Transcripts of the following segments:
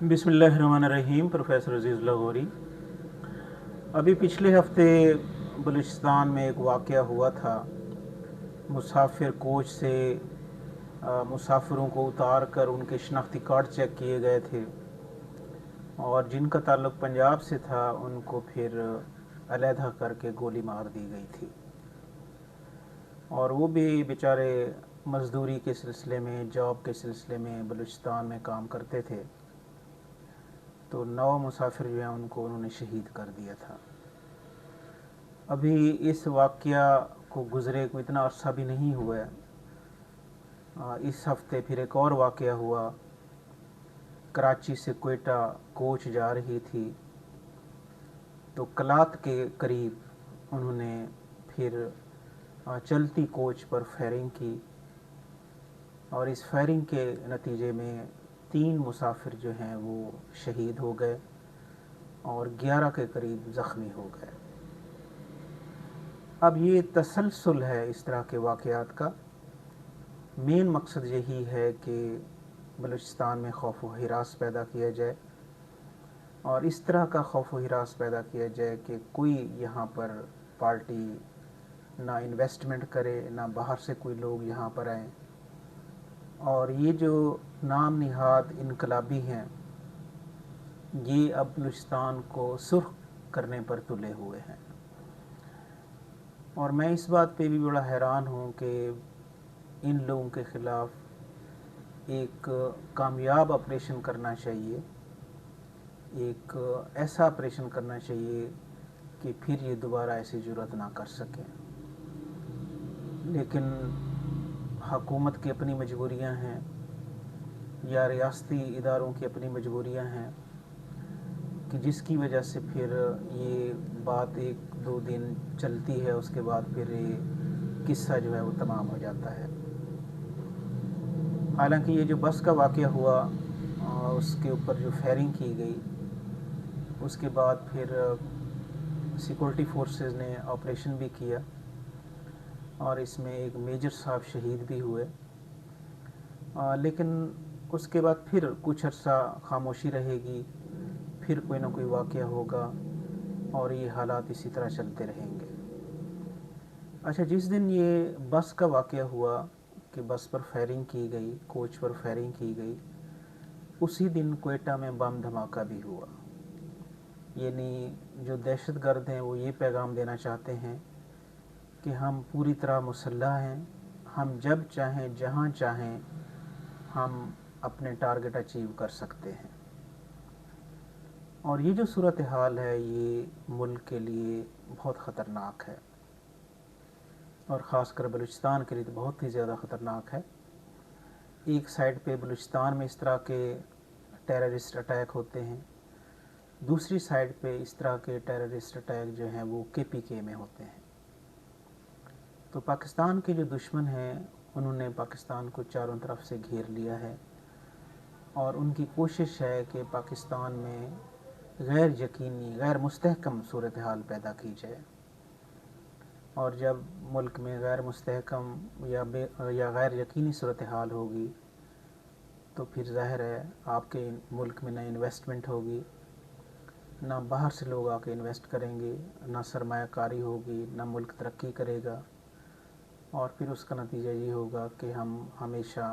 बिस्मिल्लाहिर्रहमानिर्रहीम। प्रोफेसर अजीज़ लाहौरी। अभी पिछले हफ्ते बलूचिस्तान में एक वाक़या हुआ था। मुसाफिर कोच से मुसाफिरों को उतार कर उनके शनाख्ती कार्ड चेक किए गए थे और जिनका ताल्लुक़ पंजाब से था उनको फिर अलहदा करके गोली मार दी गई थी। और वो भी बेचारे मज़दूरी के सिलसिले में, जॉब के सिलसिले में बलूचिस्तान में काम करते थे। तो 9 मुसाफिर जो हैं उनको उन्होंने शहीद कर दिया था। अभी इस वाक़या को गुज़रे को इतना अरसा भी नहीं हुआ है। इस हफ्ते फिर एक और वाक़या हुआ। कराची से कोयटा कोच जा रही थी तो कलात के करीब उन्होंने फिर चलती कोच पर फायरिंग की और इस फायरिंग के नतीजे में 3 मुसाफिर जो हैं वो शहीद हो गए और 11 के करीब ज़ख्मी हो गए। अब ये तसलसल है इस तरह के वाक़यात का। मेन मकसद यही है कि बलूचिस्तान में खौफ व हिरास पैदा किया जाए और इस तरह का खौफ व हिरास पैदा किया जाए कि कोई यहाँ पर पार्टी ना इन्वेस्टमेंट करे, ना बाहर से कोई लोग यहाँ पर आएँ। और ये जो नाम निहाद इनकलाबी हैं ये अब बलूचिस्तान को सुर्ख करने पर तुले हुए हैं। और मैं इस बात पे भी बड़ा हैरान हूँ कि इन लोगों के ख़िलाफ़ एक कामयाब ऑपरेशन करना चाहिए, एक ऐसा ऑपरेशन करना चाहिए कि फिर ये दोबारा ऐसी जुर्रत ना कर सकें। लेकिन हुकूमत की अपनी मजबूरियां हैं या रियासती इदारों की अपनी मजबूरियां हैं कि जिसकी वजह से फिर ये बात 1-2 दिन चलती है, उसके बाद फिर ये किस्सा जो है वो तमाम हो जाता है। हालांकि ये जो बस का वाक़या हुआ उसके ऊपर जो फायरिंग की गई उसके बाद फिर सिक्योरिटी फोर्सेस ने ऑपरेशन भी किया और इसमें एक मेजर साहब शहीद भी हुए। लेकिन उसके बाद फिर कुछ अर्सा खामोशी रहेगी, फिर कोई ना कोई वाक़या होगा और ये हालात इसी तरह चलते रहेंगे। अच्छा, जिस दिन ये बस का वाक़या हुआ कि बस पर फायरिंग की गई, कोच पर फायरिंग की गई, उसी दिन कोयटा में बम धमाका भी हुआ। यानी जो दहशतगर्द हैं वो ये पैगाम देना चाहते हैं कि हम पूरी तरह मुसल्लह हैं, हम जब चाहें जहाँ चाहें हम अपने टारगेट अचीव कर सकते हैं। और ये जो सूरत हाल है ये मुल्क के लिए बहुत ख़तरनाक है और ख़ासकर बलूचिस्तान के लिए तो बहुत ही ज़्यादा ख़तरनाक है। एक साइड पे बलूचिस्तान में इस तरह के टेररिस्ट अटैक होते हैं, दूसरी साइड पे इस तरह के टेररिस्ट अटैक जो हैं वो KPK में होते हैं। तो पाकिस्तान के जो दुश्मन हैं उन्होंने पाकिस्तान को चारों तरफ से घेर लिया है और उनकी कोशिश है कि पाकिस्तान में गैर यकीनी, गैर मुस्तहकम सूरत हाल पैदा की जाए। और जब मुल्क में गैर मुस्तहकम या गैर यकीनी सूरत हाल होगी तो फिर ज़ाहिर है आपके मुल्क में ना इन्वेस्टमेंट होगी, ना बाहर से लोग आके इन्वेस्ट करेंगे, ना सरमायाकारी होगी, ना मुल्क तरक्की करेगा और फिर उसका नतीजा ये होगा कि हम हमेशा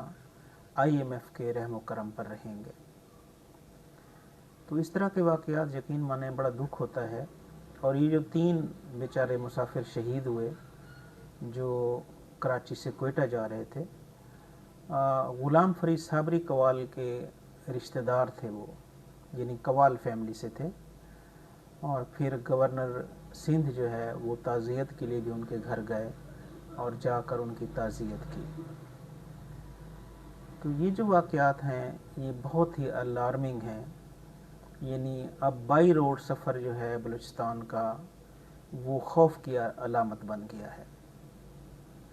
IMF के रहम करम पर रहेंगे। तो इस तरह के वाक़यात यकीन माने बड़ा दुख होता है। और ये जो 3 बेचारे मुसाफिर शहीद हुए जो कराची से कोयटा जा रहे थे, ग़ुलाम फरीद साबरी कवाल के रिश्तेदार थे वो, यानी कवाल फैमिली से थे। और फिर गवर्नर सिंध जो है वो ताज़ियत के लिए भी उनके घर गए और जाकर उनकी ताज़ियत की। तो ये जो वाक़यात हैं ये बहुत ही अलार्मिंग हैं। यानी अब बाई रोड सफ़र जो है बलूचिस्तान का वो खौफ की अलामत बन गया है।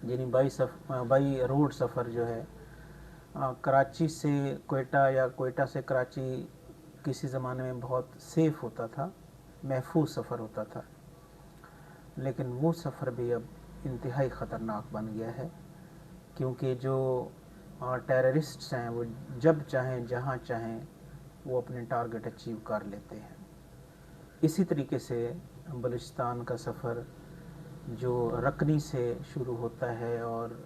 यानी बाई रोड सफ़र जो है कराची से कोयटा या कोयटा से कराची किसी ज़माने में बहुत सेफ़ होता था, महफूज सफ़र होता था, लेकिन वो सफ़र भी अब इंतहाई ख़तरनाक बन गया है क्योंकि जो टेररिस्ट्स हैं वो जब चाहें जहाँ चाहें वो अपने टारगेट अचीव कर लेते हैं। इसी तरीके से बलूचिस्तान का सफ़र जो रकनी से शुरू होता है और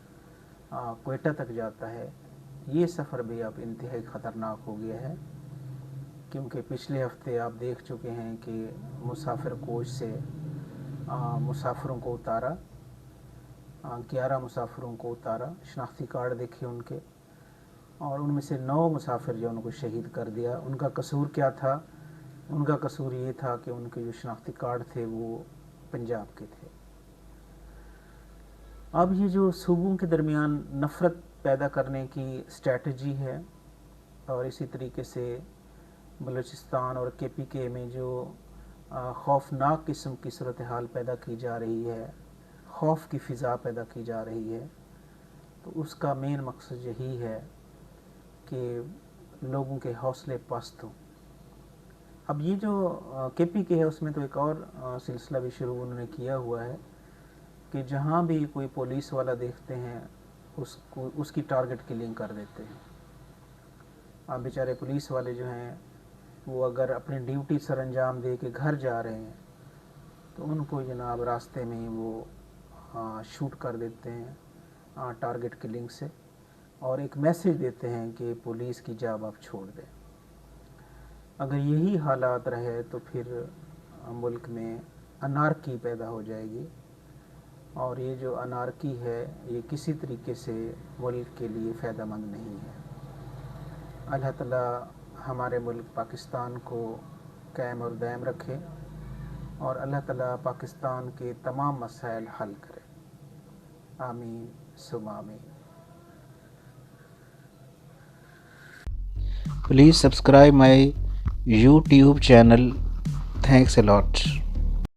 क्वेटा तक जाता है, ये सफ़र भी अब इंतहाई ख़तरनाक हो गया है, क्योंकि पिछले हफ्ते आप देख चुके हैं कि मुसाफिर कोच से मुसाफिरों को उतारा, 11 मुसाफिरों को उतारा, शनाख्ती कार्ड देखे उनके, और उनमें से 9 मुसाफिर जो उनको शहीद कर दिया। उनका कसूर क्या था? उनका कसूर ये था कि उनके जो शनाख्ती कार्ड थे वो पंजाब के थे। अब ये जो सूबों के दरमियान नफ़रत पैदा करने की स्ट्रेटजी है, और इसी तरीके से बलूचिस्तान और KPK में जो खौफनाक किस्म की सूरत हाल पैदा की जा रही है, खौफ की फ़िज़ा पैदा की जा रही है, तो उसका मेन मकसद यही है कि लोगों के हौसले पस्त हों। अब ये जो KPK है, उसमें तो एक और सिलसिला भी शुरू उन्होंने किया हुआ है कि जहाँ भी कोई पुलिस वाला देखते हैं उसकी टारगेट किलिंग कर देते हैं। अब बेचारे पुलिस वाले जो हैं वो अगर अपनी ड्यूटी सर अंजाम दे के घर जा रहे हैं तो उनको जनाब रास्ते में ही वो शूट कर देते हैं टारगेट किलिंग से, और एक मैसेज देते हैं कि पुलिस की जाब आप छोड़ दें। अगर यही हालात रहे तो फिर मुल्क में अनारकी पैदा हो जाएगी, और ये जो अनारकी है ये किसी तरीके से मुल्क के लिए फ़ायदेमंद नहीं है। अल्लाह ताला हमारे मुल्क पाकिस्तान को कायम और दायम रखे, और अल्लाह ताला पाकिस्तान के तमाम मसाइल हल करे। आमीन सुम्मा आमीन। Please subscribe my YouTube channel. Thanks a lot.